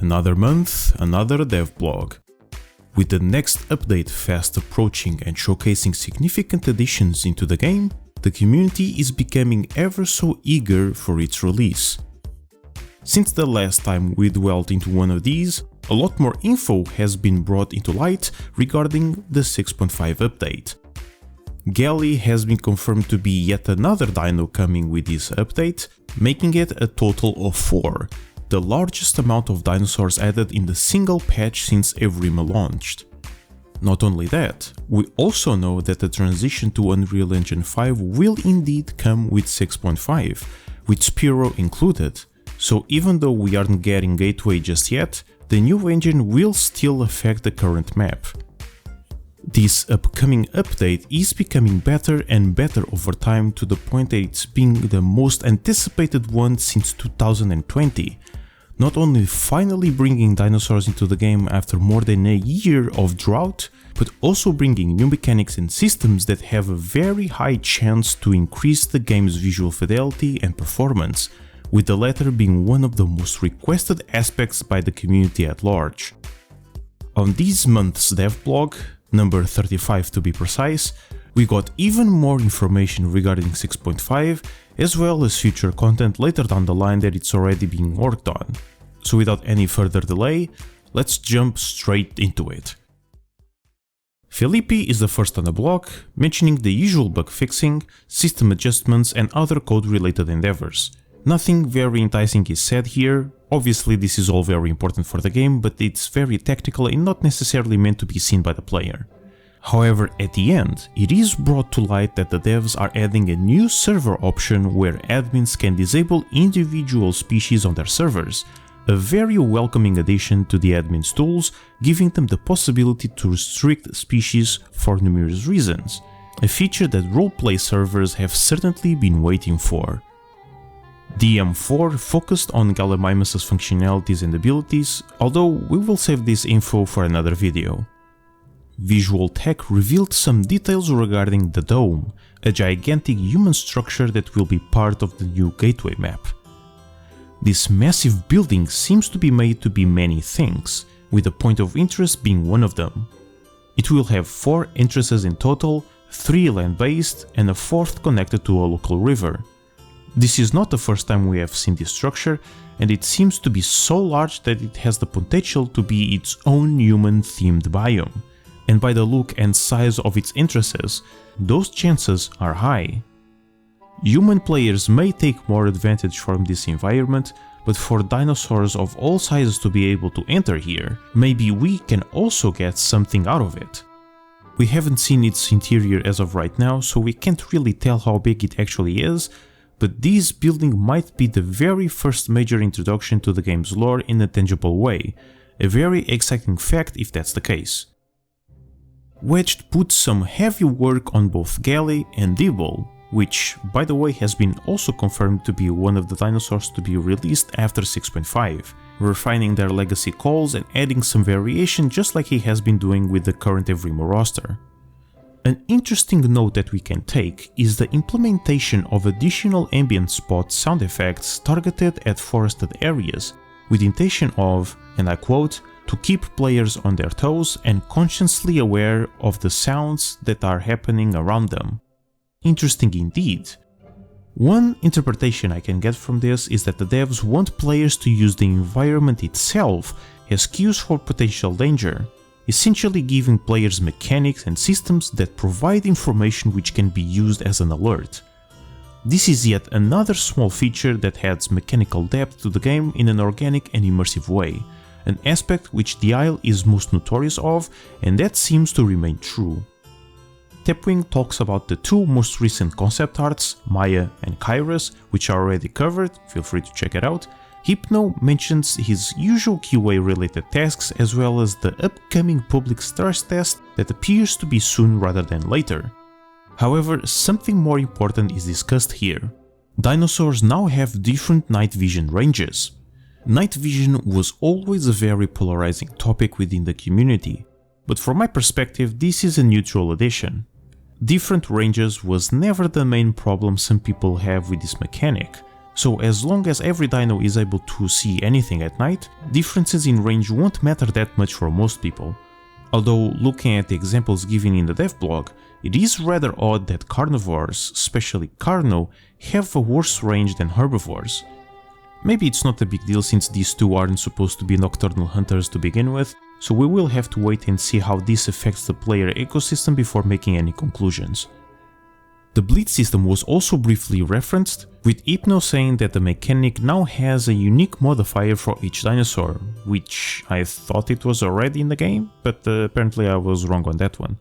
Another month, another devblog. With the next update fast approaching and showcasing significant additions into the game, the community is becoming ever so eager for its release. Since the last time we dwelt into one of these, a lot more info has been brought into light regarding the 6.5 update. Galli has been confirmed to be yet another dino coming with this update, making it a total of 4, the largest amount of dinosaurs added in the single patch since Evrima launched. Not only that, we also know that the transition to Unreal Engine 5 will indeed come with 6.5, with Spiro included, so even though we aren't getting Gateway just yet, the new engine will still affect the current map. This upcoming update is becoming better and better over time to the point that it's being the most anticipated one since 2020, not only finally bringing dinosaurs into the game after more than a year of drought, but also bringing new mechanics and systems that have a very high chance to increase the game's visual fidelity and performance, with the latter being one of the most requested aspects by the community at large. On this month's devblog, number 35 to be precise, we got even more information regarding 6.5, as well as future content later down the line that it's already being worked on. So without any further delay, let's jump straight into it. Fidelity is the first on the block, mentioning the usual bug fixing, system adjustments and other code related endeavors. Nothing very enticing is said here. Obviously this is all very important for the game, but it's very technical and not necessarily meant to be seen by the player. However, at the end, it is brought to light that the devs are adding a new server option where admins can disable individual species on their servers, a very welcoming addition to the admin's tools, giving them the possibility to restrict species for numerous reasons, a feature that roleplay servers have certainly been waiting for. DM4 focused on Gallimimus's functionalities and abilities, although we will save this info for another video. Visual Tech revealed some details regarding the Dome, a gigantic human structure that will be part of the new Gateway map. This massive building seems to be made to be many things, with a point of interest being one of them. It will have 4 entrances in total, 3 land-based and a 4th connected to a local river. This is not the first time we have seen this structure, and it seems to be so large that it has the potential to be its own human-themed biome. And by the look and size of its entrances, those chances are high. Human players may take more advantage from this environment, but for dinosaurs of all sizes to be able to enter here, maybe we can also get something out of it. We haven't seen its interior as of right now, so we can't really tell how big it actually is, but this building might be the very first major introduction to the game's lore in a tangible way, a very exciting fact if that's the case. Wedged put some heavy work on both Galli and Devblog, which, by the way, has been also confirmed to be one of the dinosaurs to be released after 6.5, refining their legacy calls and adding some variation just like he has been doing with the current Evrima roster. An interesting note that we can take is the implementation of additional ambient spot sound effects targeted at forested areas, with the intention of, and I quote, to keep players on their toes and consciously aware of the sounds that are happening around them. Interesting indeed. One interpretation I can get from this is that the devs want players to use the environment itself as cues for potential danger, essentially giving players mechanics and systems that provide information which can be used as an alert. This is yet another small feature that adds mechanical depth to the game in an organic and immersive way, an aspect which the Isle is most notorious of, and that seems to remain true. Tapwing talks about the 2 most recent concept arts, Maya and Kairos, which are already covered, feel free to check it out. Hypno mentions his usual QA related tasks as well as the upcoming public stress test that appears to be soon rather than later. However, something more important is discussed here. Dinosaurs now have different night vision ranges. Night vision was always a very polarizing topic within the community, but from my perspective this is a neutral addition. Different ranges was never the main problem some people have with this mechanic. So as long as every dino is able to see anything at night, differences in range won't matter that much for most people. Although, looking at the examples given in the devblog, it is rather odd that carnivores, especially carno, have a worse range than herbivores. Maybe it's not a big deal since these two aren't supposed to be nocturnal hunters to begin with, so we will have to wait and see how this affects the player ecosystem before making any conclusions. The bleed system was also briefly referenced, with Hypno saying that the mechanic now has a unique modifier for each dinosaur, which I thought it was already in the game, but apparently I was wrong on that one.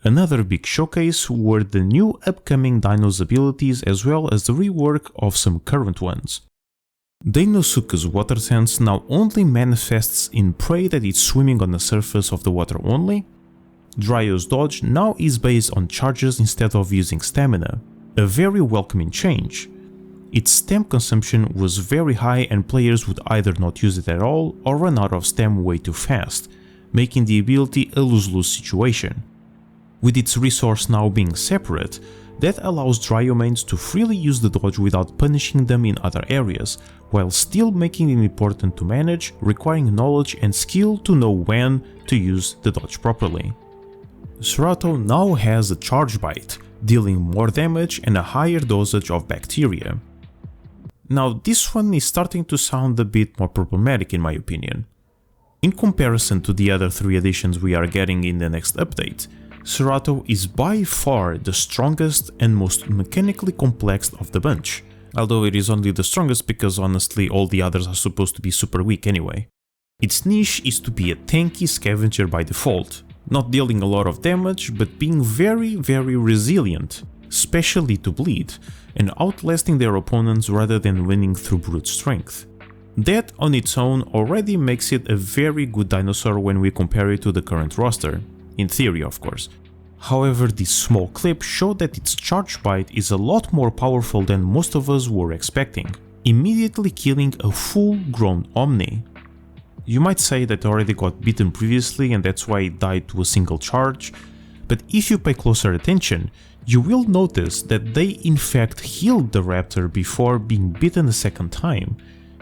Another big showcase were the new upcoming dinos' abilities as well as the rework of some current ones. Deinosuke's water sense now only manifests in prey that is swimming on the surface of the water only. Dryo's dodge now is based on charges instead of using stamina, a very welcoming change. Its stam consumption was very high and players would either not use it at all or run out of stam way too fast, making the ability a lose-lose situation. With its resource now being separate, that allows Dryo mains to freely use the dodge without punishing them in other areas, while still making it important to manage, requiring knowledge and skill to know when to use the dodge properly. Serato now has a charge bite, dealing more damage and a higher dosage of bacteria. Now this one is starting to sound a bit more problematic in my opinion. In comparison to the other 3 additions we are getting in the next update, Serato is by far the strongest and most mechanically complex of the bunch, although it is only the strongest because honestly all the others are supposed to be super weak anyway. Its niche is to be a tanky scavenger by default, not dealing a lot of damage but being very resilient, especially to bleed, and outlasting their opponents rather than winning through brute strength. That on its own already makes it a very good dinosaur when we compare it to the current roster. In theory, of course. However, this small clip showed that its charge bite is a lot more powerful than most of us were expecting, immediately killing a full-grown Omni. You might say that it already got beaten previously and that's why it died to a single charge, but if you pay closer attention, you will notice that they in fact healed the raptor before being beaten a second time,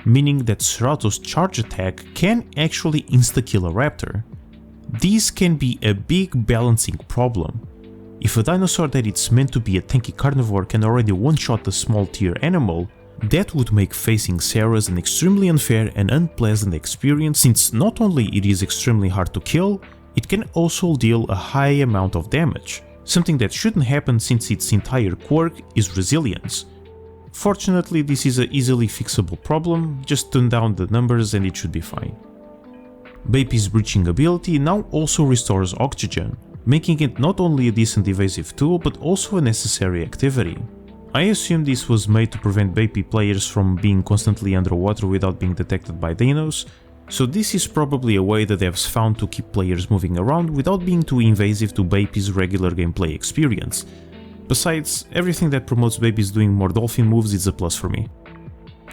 meaning that Serato's charge attack can actually insta-kill a raptor. This can be a big balancing problem. If a dinosaur that it's meant to be a tanky carnivore can already one-shot a small tier animal, that would make facing Ceras an extremely unfair and unpleasant experience since not only it is extremely hard to kill, it can also deal a high amount of damage, something that shouldn't happen since its entire quirk is resilience. Fortunately, this is an easily fixable problem, just tune down the numbers and it should be fine. Bape's breaching ability now also restores oxygen, making it not only a decent evasive tool but also a necessary activity. I assume this was made to prevent Bape players from being constantly underwater without being detected by dinos, so this is probably a way the devs found to keep players moving around without being too invasive to Bape's regular gameplay experience. Besides, everything that promotes Bape's doing more dolphin moves is a plus for me.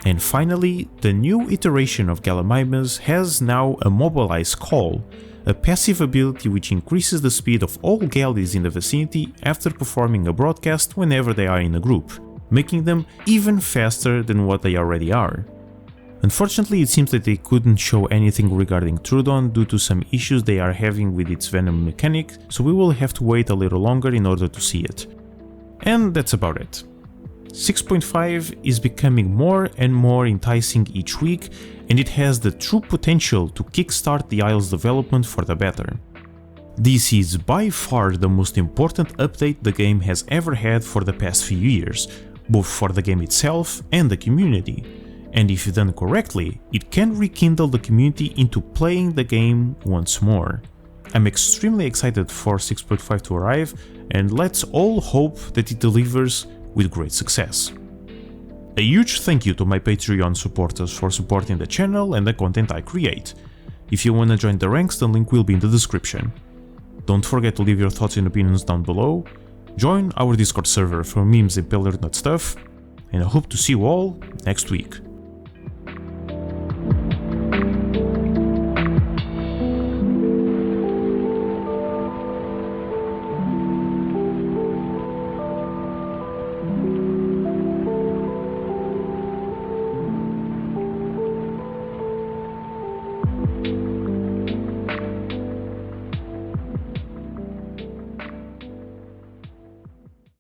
And finally, the new iteration of Gallimimus has now a Mobilize Call, a passive ability which increases the speed of all Gallis in the vicinity after performing a broadcast whenever they are in a group, making them even faster than what they already are. Unfortunately, it seems that they couldn't show anything regarding Trudon due to some issues they are having with its venom mechanic, so we will have to wait a little longer in order to see it. And that's about it. 6.5 is becoming more and more enticing each week, and it has the true potential to kickstart the Isle's development for the better. This is by far the most important update the game has ever had for the past few years, both for the game itself and the community, and if done correctly, it can rekindle the community into playing the game once more. I'm extremely excited for 6.5 to arrive, and let's all hope that it delivers with great success. A huge thank you to my Patreon supporters for supporting the channel and the content I create. If you wanna join the ranks, the link will be in the description. Don't forget to leave your thoughts and opinions down below, join our Discord server for memes and pillar nut stuff, and I hope to see you all next week.